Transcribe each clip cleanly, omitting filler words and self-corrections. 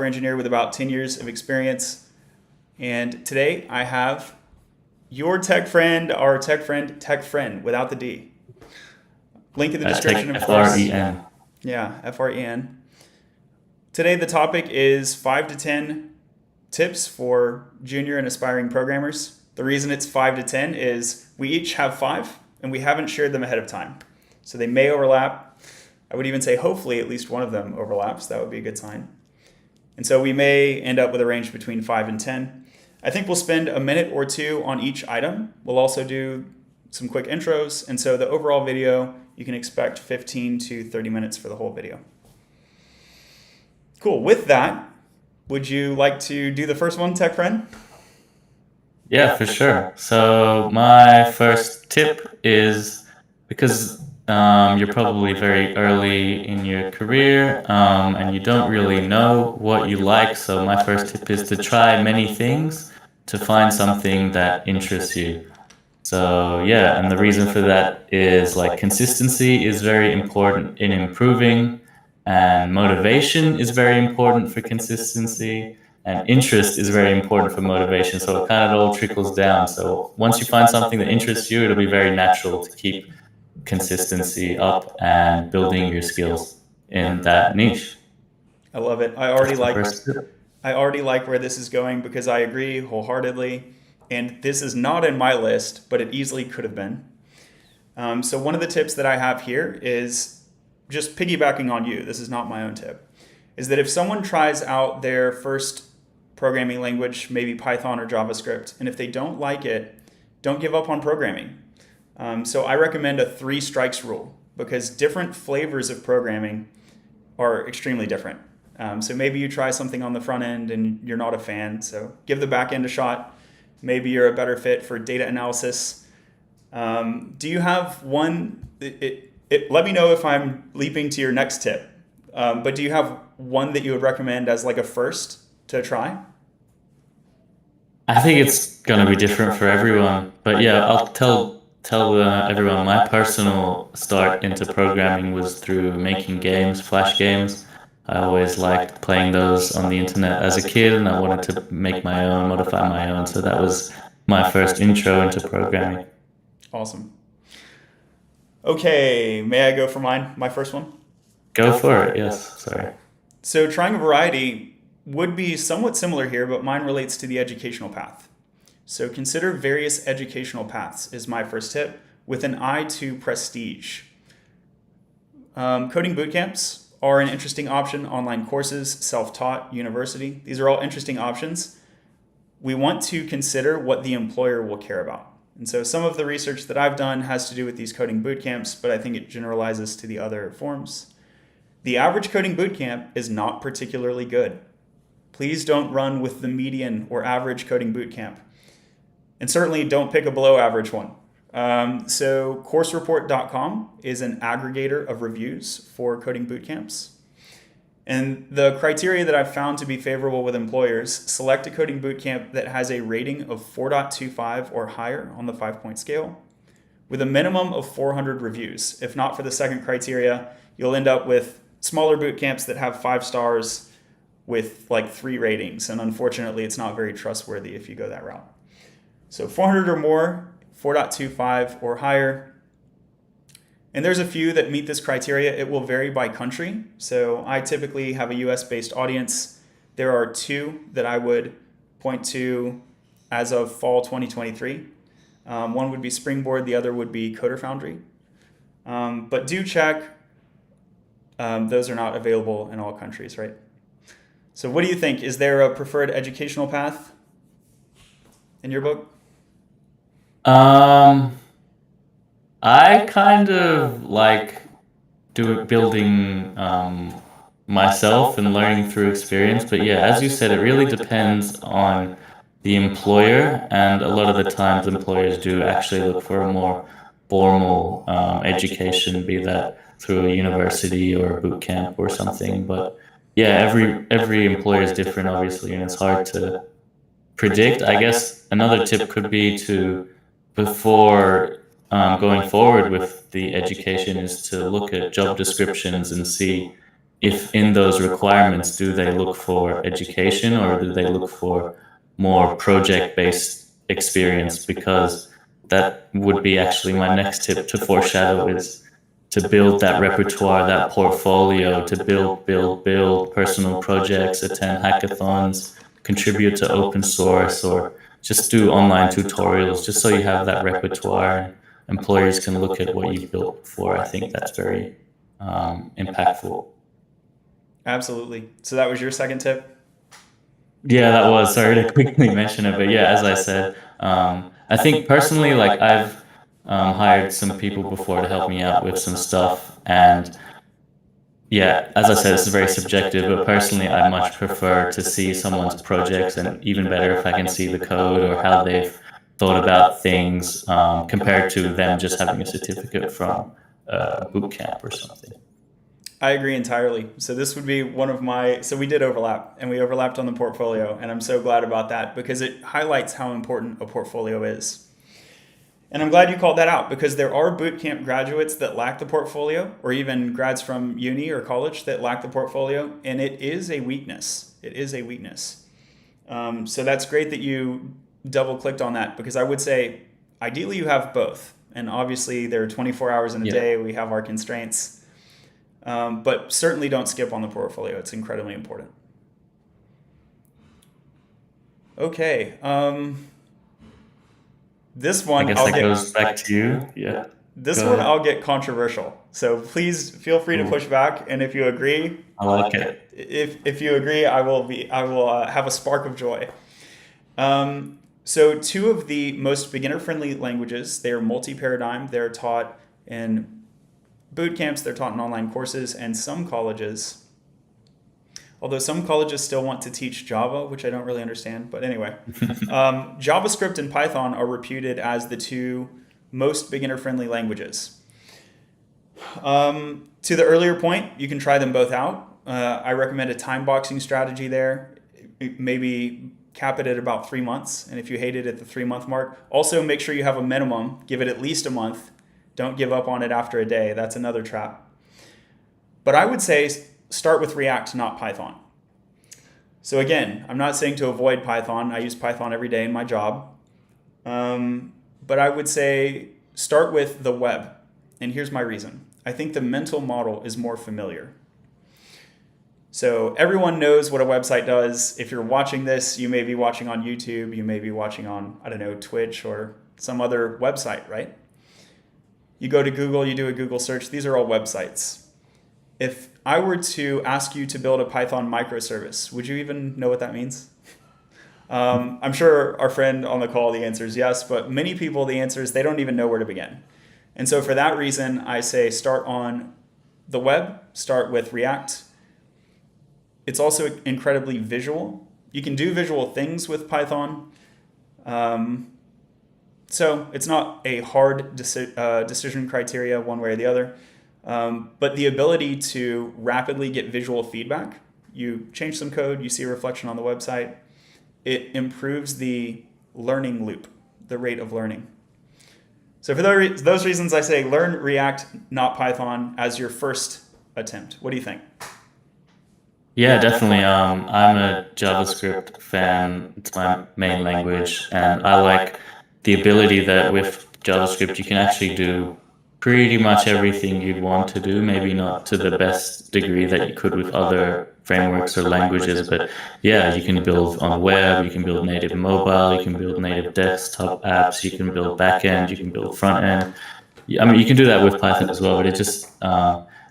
engineer with about 10 years of experience. And today I have your tech friend, our Techfren without the D. Link in the description, of course. F-R-E-N. Yeah, F-R-E-N. Today the topic is 5 to 10 tips for junior and aspiring programmers. The reason it's 5 to 10 is we each have 5 and we haven't shared them ahead of time. So they may overlap. I would even say hopefully at least one of them overlaps. That would be a good sign. And so we may end up with a range between 5 and 10. I think we'll spend a minute or two on each item. We'll also do some quick intros. And so the overall video, you can expect 15 to 30 minutes for the whole video. Cool. With that, would you like to do the first one, Techfren? Yeah, for sure. So my first tip is because you're probably very early in your career and you don't really know what you like. So my first tip is to try many things to find something that interests you. So yeah, and the reason for that is like consistency is very important in improving, and motivation is very important for consistency, and interest is very important for motivation. So it kind of all trickles down. So once you find something that interests you, it'll be very natural to keep consistency up and building your skills in that niche. I love it. I already like where this is going because I agree wholeheartedly. And this is not in my list, but it easily could have been. So one of the tips that I have here is just piggybacking on you. This is not my own tip. Is that if someone tries out their first programming language, maybe Python or JavaScript, and if they don't like it, don't give up on programming. So I recommend a 3 strikes rule because different flavors of programming are extremely different. So maybe you try something on the front end and you're not a fan, so give the back end a shot. Maybe you're a better fit for data analysis. Do you have one? Let me know if I'm leaping to your next tip. But do you have one that you would recommend as like a first to try? I think it's gonna be different for everyone, but yeah, I'll tell everyone my personal start into programming was through making games, Flash games. I always liked playing those on the internet as a kid, and I wanted to make my own, modify my own. So that was my first intro into programming. Awesome. Okay, may I go for mine? My first one? Go for it, yes. Sorry. So trying a variety would be somewhat similar here, but mine relates to the educational path. So consider various educational paths is my first tip with an eye to prestige. Coding bootcamps are an interesting option. Online courses, self-taught, university. These are all interesting options. We want to consider what the employer will care about. And so some of the research that I've done has to do with these coding bootcamps, but I think it generalizes to the other forms. The average coding bootcamp is not particularly good. Please don't run with the median or average coding bootcamp. And certainly don't pick a below average one. So coursereport.com is an aggregator of reviews for coding bootcamps. And the criteria that I've found to be favorable with employers, select a coding bootcamp that has a rating of 4.25 or higher on the 5-point scale with a minimum of 400 reviews. If not for the second criteria, you'll end up with smaller bootcamps that have 5 stars with like 3 ratings. And unfortunately, it's not very trustworthy if you go that route. So 400 or more, 4.25 or higher. And there's a few that meet this criteria. It will vary by country. So I typically have a US-based audience. There are 2 that I would point to as of fall 2023. One would be Springboard, the other would be Coder Foundry. But do check. Those are not available in all countries, right? So what do you think? Is there a preferred educational path in your book? I kind of like building myself and learning through experience, but yeah, as you said, it really depends on the employer, and a lot of the times employers do actually look for a more formal education, be that through a university or a boot camp or something. But yeah, every employer is different, obviously, and it's hard to predict. I guess another tip could be to, before going forward with the education, is to look at job descriptions and see if in those requirements, do they look for education or do they look for more project-based experience? Because that would be actually my next tip to foreshadow is to build that repertoire, that portfolio, to build personal projects, attend hackathons, contribute to open source, or just do online tutorials, just so you have that repertoire and employers can look at what you've built before. I think that's very impactful. Absolutely. So that was your second tip? Yeah, that was. Sorry to quickly mention it, but yeah, as I said, I think personally, like I've hired some people before to help me out with some stuff, and yeah, as I said, this is very subjective, but personally, I much prefer to see someone's projects, and even better if I can see the code or how they've thought about things, compared to them just having a certificate from a boot camp or something. I agree entirely. So this would be one of my, so we did overlap and we overlapped on the portfolio, and I'm so glad about that because it highlights how important a portfolio is. And I'm glad you called that out because there are bootcamp graduates that lack the portfolio, or even grads from uni or college that lack the portfolio, and it is a weakness. It is a weakness. So that's great that you double clicked on that because I would say ideally you have both. And obviously there are 24 hours in a Yeah. day. We have our constraints. But certainly don't skip on the portfolio. It's incredibly important. Okay. This I one guess I'll that get goes back to you. Yeah. this Go one ahead. I'll get controversial. So please feel free to Ooh, push back. And if you agree, I like it. if you agree, I will have a spark of joy. So two of the most beginner friendly languages, they are multi-paradigm. They're taught in boot camps, they're taught in online courses, and some colleges, although some colleges still want to teach Java, which I don't really understand, but anyway, JavaScript and Python are reputed as the two most beginner-friendly languages. To the earlier point, you can try them both out. I recommend a time boxing strategy there. Maybe cap it at about 3 months, and if you hate it at the 3 month mark, also make sure you have a minimum. Give it at least a month. Don't give up on it after a day. That's another trap. But I would say start with React, not Python. So again, I'm not saying to avoid Python. I use Python every day in my job. But I would say start with the web. And here's my reason. I think the mental model is more familiar. So everyone knows what a website does. If you're watching this, you may be watching on YouTube. You may be watching on, I don't know, Twitch or some other website, right? You go to Google, you do a Google search. These are all websites. If I were to ask you to build a Python microservice, would you even know what that means? I'm sure our friend on the call, the answer is yes, but many people, the answer is they don't even know where to begin. And so for that reason, I say start on the web, start with React. It's also incredibly visual. You can do visual things with Python. So it's not a hard decision criteria one way or the other. But the ability to rapidly get visual feedback, you change some code, you see a reflection on the website, it improves the learning loop, the rate of learning. So for those reasons, I say learn React, not Python, as your first attempt. What do you think? Yeah, definitely. I'm a JavaScript fan. It's my main language, and I like the ability that with JavaScript you can actually do pretty much everything you'd want to do. Maybe not to the best degree that you could with other frameworks or languages, but yeah, you can build on web, you can build native mobile, you can build native desktop apps, you can build backend, you can build front end. I mean, you can do that with Python as well, but it just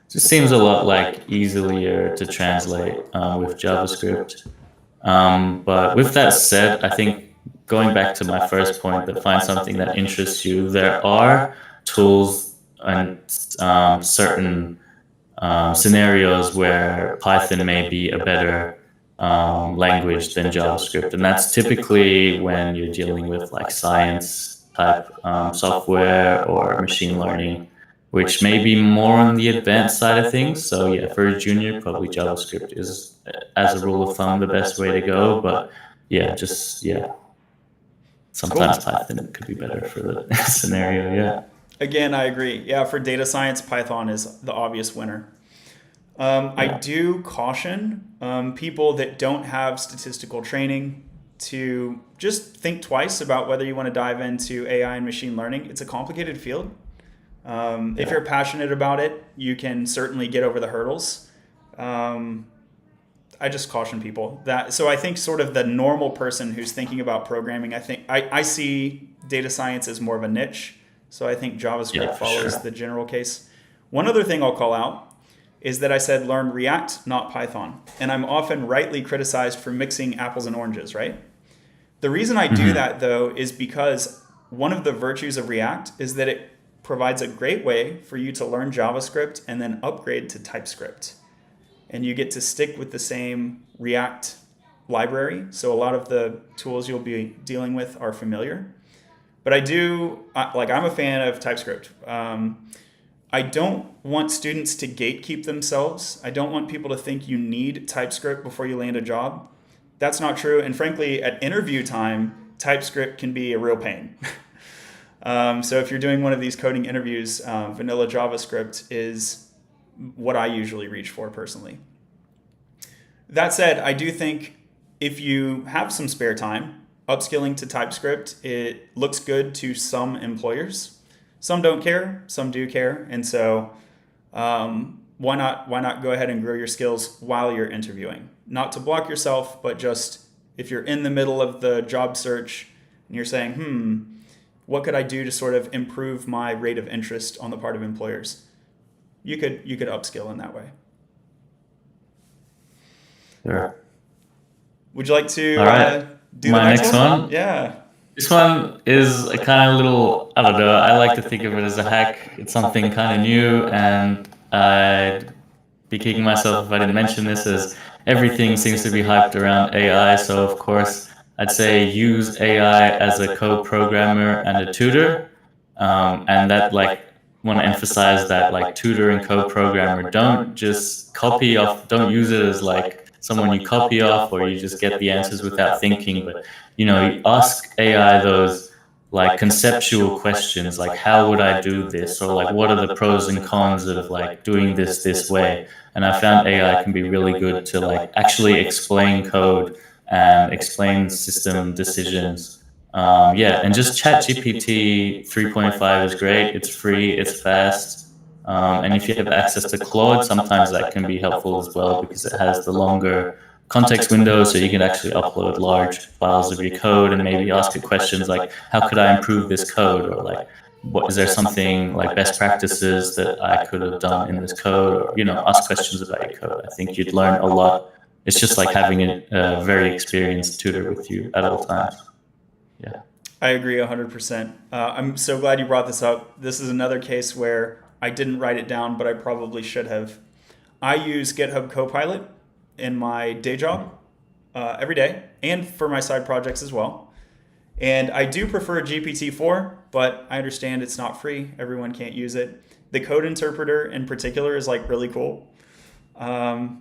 seems a lot like easier to translate with JavaScript. But with that said, I think going back to my first point, that find something that interests you. There are tools and certain scenarios where Python may be a better language than JavaScript, and that's typically when you're dealing with like science type software or machine learning, which may be more on the advanced side of things. So yeah, for a junior, probably JavaScript is, as a rule of thumb, the best way to go. But yeah, just yeah, Cool. sometimes Python could be better for the scenario. Yeah. Again, I agree. Yeah, for data science, Python is the obvious winner. I Yeah. do caution people that don't have statistical training to just think twice about whether you want to dive into AI and machine learning. It's a complicated field. If Yeah. you're passionate about it, you can certainly get over the hurdles. Um, I just caution people that. So I think sort of the normal person who's thinking about programming, I see data science as more of a niche. So I think JavaScript Yeah, for follows sure. the general case. One other thing I'll call out is that I said learn React, not Python. And I'm often rightly criticized for mixing apples and oranges, right? The reason I do Hmm. that though is because one of the virtues of React is that it provides a great way for you to learn JavaScript and then upgrade to TypeScript. And you get to stick with the same React library. So a lot of the tools you'll be dealing with are familiar. But I'm a fan of TypeScript. I don't want students to gatekeep themselves. I don't want people to think you need TypeScript before you land a job. That's not true. And frankly, at interview time, TypeScript can be a real pain. So if you're doing one of these coding interviews, vanilla JavaScript is what I usually reach for personally. That said, I do think if you have some spare time, upskilling to TypeScript, it looks good to some employers. Some don't care, some do care, and so why not go ahead and grow your skills while you're interviewing? Not to block yourself, but just if you're in the middle of the job search and you're saying, what could I do to sort of improve my rate of interest on the part of employers? You could upskill in that way. Sure. Would you like All to right. do the My next next one? one. Yeah. This one is a kind of little, I don't know, I like to think of it as a hack. It's something kind of new, and I'd be kicking myself if I didn't mention this, as everything seems to be hyped around AI. So, of course, I'd say use AI as a co-programmer and a tutor. And that, like, want to emphasize that, like, tutor and co-programmer, don't just copy off, don't use it as like someone you copy off or you just get the answers without thinking, but you ask AI those like conceptual questions, like how would I do this, or like what are the pros and cons of like doing this way. And I found AI can be really good to like actually explain code and explain system decisions. Yeah, and just ChatGPT 3.5 is great. It's free, it's fast. And if you have access to Claude, sometimes that can be helpful as well because it has the longer context window, so you can actually upload large files of your code and maybe ask it questions like, how could I improve this code? Or like, what is there something like best practices that I could have done in this code? Or, ask questions about your code. I think you'd learn a lot. It's just like having a very experienced tutor with you at all times. Yeah. I agree 100%. I'm so glad you brought this up. This is another case where I didn't write it down, but I probably should have. I use GitHub Copilot in my day job every day and for my side projects as well. And I do prefer GPT-4, but I understand it's not free. Everyone can't use it. The code interpreter in particular is like really cool. And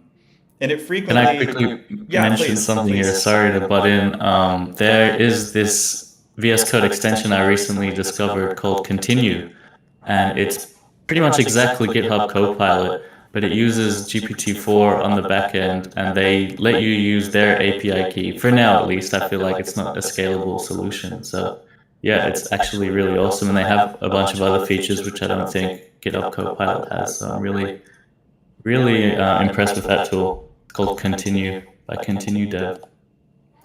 it Can I frequently, quickly yeah, mention please, something here? please. Sorry to butt in. There is this VS Code extension I recently discovered called Continue, and it's pretty much exactly GitHub Copilot, but it uses GPT-4 on the back end, and they let you use their API key. For now, at least, I feel like it's not a scalable solution. So, yeah, it's actually really awesome, and they have a bunch of other features which I don't think GitHub Copilot has. So I'm really, really impressed with that tool called Continue by Continue Dev.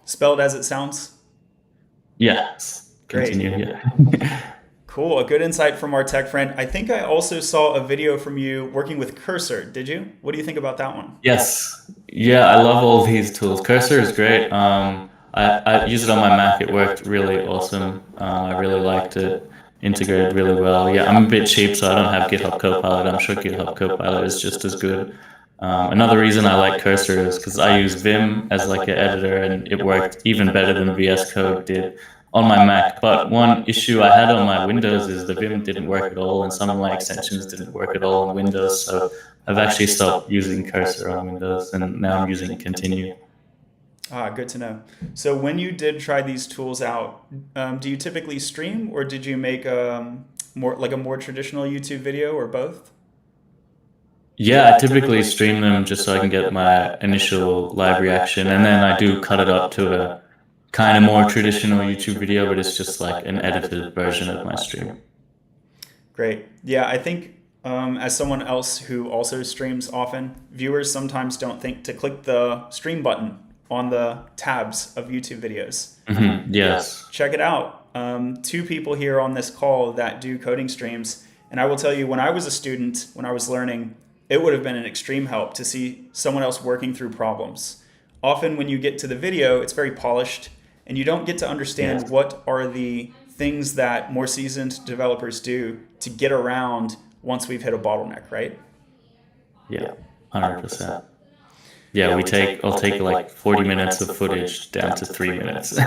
Spelled as it sounds. Yes, Great. Continue. Yeah. Cool. A good insight from our tech friend. I think I also saw a video from you working with Cursor. Did you? What do you think about that one? Yes. Yeah, I love all these tools. Cursor is great. I use it on my Mac. It worked really awesome. I really liked it. Integrated really well. Yeah, I'm a bit cheap, so I don't have GitHub Copilot. I'm sure GitHub Copilot is just as good. Another reason I like Cursor is because I use Vim as like an editor, and it worked even better than VS Code did on my Mac. But one issue I had on my Windows is the Vim didn't work at all, and some of my extensions didn't work at all on Windows. So I've actually stopped using Cursor on Windows, and now I'm using Continue. Ah, good to know. So when you did try these tools out, do you typically stream or did you make more like a more traditional YouTube video or both? Yeah, I typically stream them just so I can get my initial live reaction, and then I do cut it up to a kind of more traditional YouTube video, but it's just like an edited version of my stream. Great. Yeah, I think as someone else who also streams often, viewers sometimes don't think to click the stream button on the tabs of YouTube videos. Yes. Check it out. Two people here on this call that do coding streams, and I will tell you, when I was a student, when I was learning, it would have been an extreme help to see someone else working through problems. Often when you get to the video, it's very polished, and you don't get to understand what are the things that more seasoned developers do to get around once we've hit a bottleneck, right? Yeah, 100%. Yeah, I'll take like 40 minutes of footage down to 3 minutes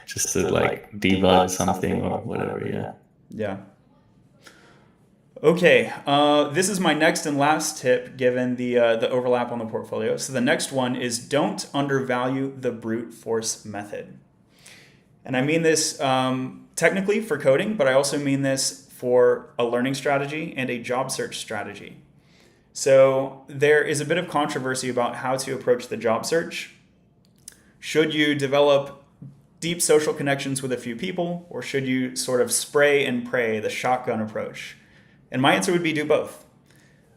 just to like debug something or whatever. Yeah. Yeah. Okay, this is my next and last tip given the overlap on the portfolio. So the next one is don't undervalue the brute force method. And I mean this technically for coding, but I also mean this for a learning strategy and a job search strategy. So there is a bit of controversy about how to approach the job search. Should you develop deep social connections with a few people, or should you sort of spray and pray, the shotgun approach? And my answer would be do both.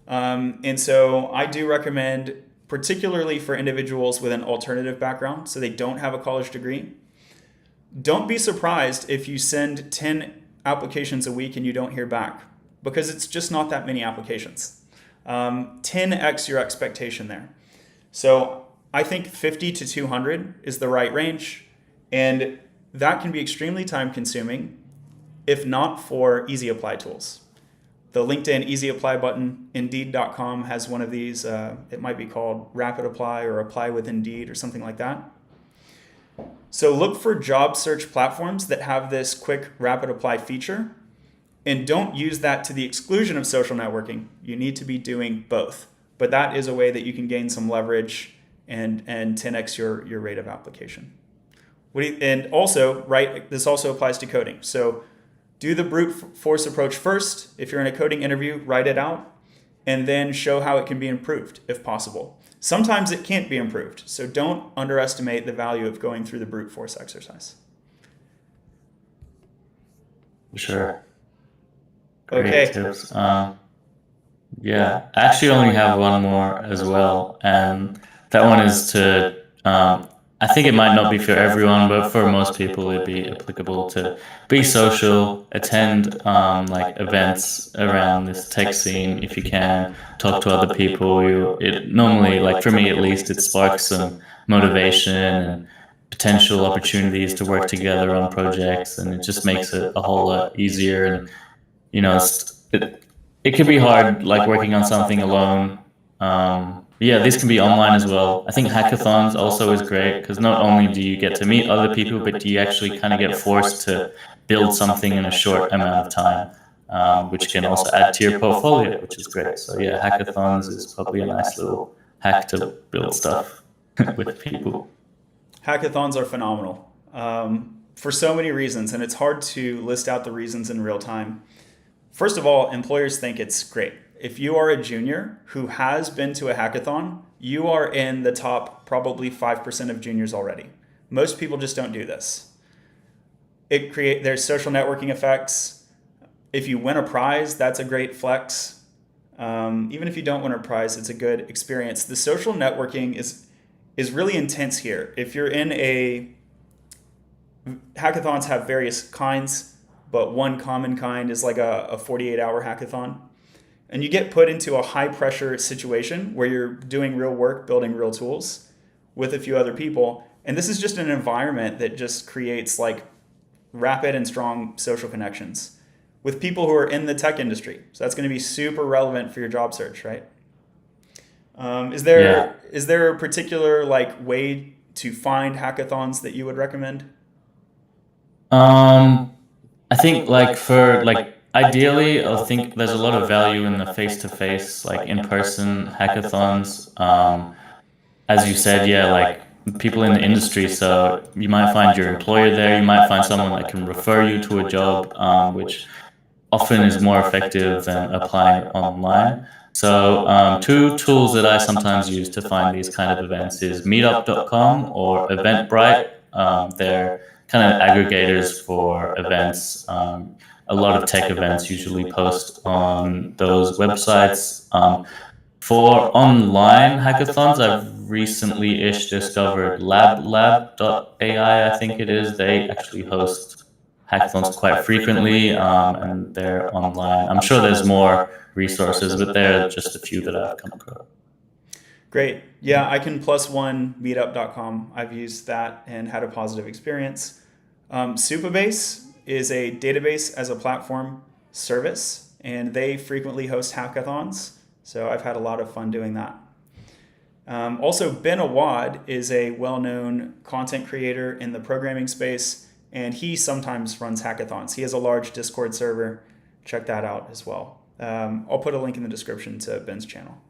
And so I do recommend, particularly for individuals with an alternative background, so they don't have a college degree, don't be surprised if you send 10 applications a week and you don't hear back, because it's just not that many applications. 10x your expectation there. So I think 50 to 200 is the right range, and that can be extremely time consuming if not for easy apply tools. The LinkedIn easy apply button, Indeed.com has one of these. It might be called Rapid Apply or Apply with Indeed or something like that. So look for job search platforms that have this quick rapid apply feature, and don't use that to the exclusion of social networking. You need to be doing both. But that is a way that you can gain some leverage and 10x your rate of application. And also, right, this also applies to coding. So do the brute force approach first. If you're in a coding interview, write it out, and then show how it can be improved if possible. Sometimes it can't be improved, so don't underestimate the value of going through the brute force exercise. Sure. Okay. Great tips. Yeah, I actually only have one more as well, and that one is to, I think it might not be for everyone, but for most people it'd be applicable to be social, attend like events around this tech scene if you can, talk to other people. It normally, like for me at least, it sparks some motivation and potential opportunities to work together on projects, and it just makes it a whole lot easier. And it can be hard, like working on something alone. Yeah, this can be online as well. I think hackathons also is great because not only do you get to meet other people, but do you actually kind of get forced to build something in a short amount of time, which can also add to your portfolio, which is great. So yeah, hackathons is probably a nice little hack to build stuff with people. Hackathons are phenomenal for so many reasons, and it's hard to list out the reasons in real time. First of all, employers think it's great. If you are a junior who has been to a hackathon, you are in the top probably 5% of juniors already. Most people just don't do this. There's social networking effects. If you win a prize, that's a great flex. Even if you don't win a prize, it's a good experience. The social networking is really intense here. If you're in hackathons have various kinds, but one common kind is like a 48-hour hackathon. And you get put into a high-pressure situation where you're doing real work, building real tools with a few other people. And this is just an environment that just creates like rapid and strong social connections with people who are in the tech industry. So that's going to be super relevant for your job search, right? Is there a particular like way to find hackathons that you would recommend? I think like for like ideally, I think there's a lot of value in the face-to-face, like in-person hackathons. As you said, yeah, like people in the industry. So you might find your employer there. You might find someone that can refer you to a job, which often is more effective than applying online. So two tools that I sometimes use to find these kind of events is meetup.com or Eventbrite. They're kind of aggregators for events. A lot of tech events usually post on those websites. For online hackathons, I've recently-ish discovered LabLab.ai, I think it is. They actually host hackathons quite frequently, and they're online. I'm sure there's more resources, but there are just a few that I've come across. Great. Yeah, I can +1 meetup.com. I've used that and had a positive experience. Supabase is a database as a platform service, and they frequently host hackathons. So I've had a lot of fun doing that. Also, Ben Awad is a well-known content creator in the programming space, and he sometimes runs hackathons. He has a large Discord server. Check that out as well. I'll put a link in the description to Ben's channel.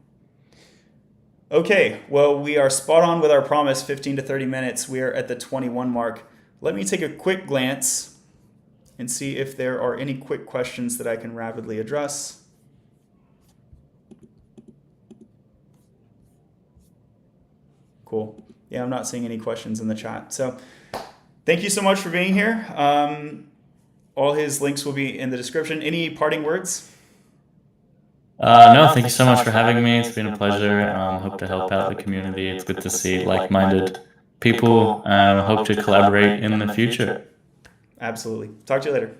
Okay, well, we are spot on with our promise, 15 to 30 minutes. We are at the 21 mark. Let me take a quick glance and see if there are any quick questions that I can rapidly address. Cool. Yeah, I'm not seeing any questions in the chat. So thank you so much for being here. All his links will be in the description. Any parting words? No, thank you so much for having me. It's been a pleasure. Hope to help out the community. It's good to see like-minded people. Hope to collaborate in the future. Absolutely. Talk to you later.